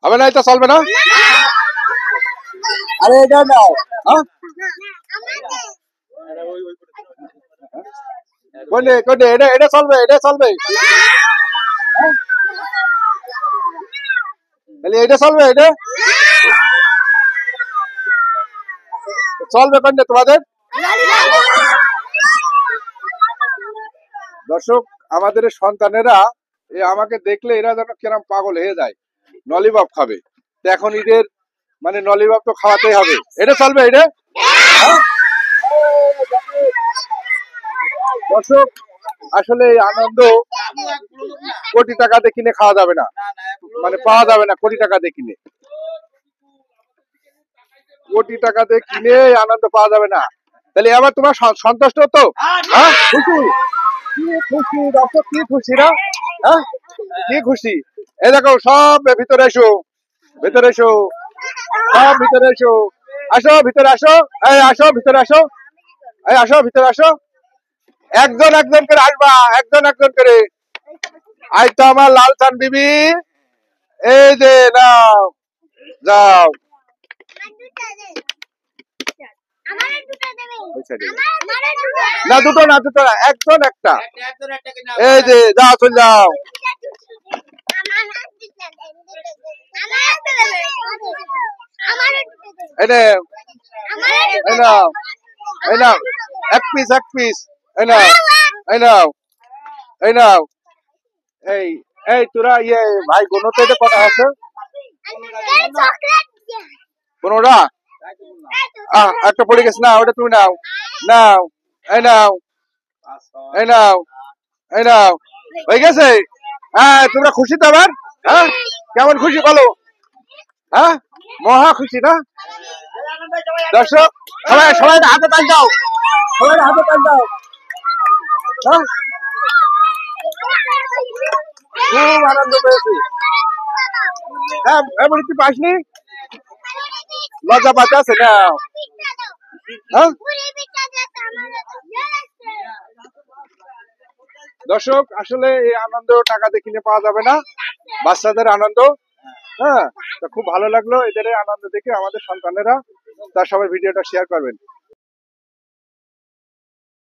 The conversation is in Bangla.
হবে না, এটা চলবে না। আরে এটা নাও, কোনে কোনে, এটা এটা চলবে, এটা চলবে, এটা চলবে, এটা চলবে কোনে তোমাদের। দর্শক, আমাদের সন্তানেরা আমাকে দেখলে এরা যেন কিরম পাগল হয়ে যায়, নলিবাব খাবে। তো এখন ঈদের মানে নলিবাব তো খাওয়াতেই হবে। এটা চলবে, এটা দর্শক, আসলে এই আনন্দ কোটি টাকাতে কিনে খাওয়া যাবে না, মানে পাওয়া যাবে না কোটি টাকাতে কিনে। কোটি টাকাতে কিনে আনন্দ পাওয়া যাবে না। তাহলে এবার তোমার সন্তুষ্ট তো? হ্যাঁ, খুশি? কি খুশি দর্শক, কি খুশি না? হ্যাঁ, কি খুশি। এই দেখো, সব ভিতরে এসো, ভিতরে এসো, সব ভিতরে এসো, আসো ভিতরে আসো, এই আসো ভিতরে আসো, এই আসো ভিতরে আসো, একজন একজন করে আসবা, একজন একজন করে। আজ তো আমার লালচান বিবি, এই যে নাও, যাও। না দুটো না, দুটো না, একজন একটা। এই যে যাও, চল যাও। এই নাও, এই নাও, এক পিস এক পিস, এই নাও, এই নাও, এই নাও। এই এই তোরা ইয়ে ভাই গণতে কটা আছে? 15টা। একটা পড়ে গেছে না, ওটা তুমি নাও, নাও, এই নাও, এই নাও, এই নাও, হয়ে গেছে। হ্যাঁ, তোমরা খুশি তো আবার? হ্যাঁ, কেমন খুশি বলো? হ্যাঁ, মহা খুশি না? দর্শক, সবাই সবাই হাতে তাল দাও, সবাই হাতে তাল দাও। হ্যাঁ, খুব আনন্দ পেয়েছি। হ্যাঁ, এমন কি পাসনি? লজ্জা পাচ্ছে আছে না? হ্যাঁ, দর্শক, আসলে এই আনন্দ টাকাতে কিনে পাওয়া যাবে না, বাচ্চাদের আনন্দ। হ্যাঁ, খুব ভালো লাগলো এদের আনন্দ দেখে আমাদের সন্তানেরা। তার সবাই ভিডিওটা শেয়ার করবেন।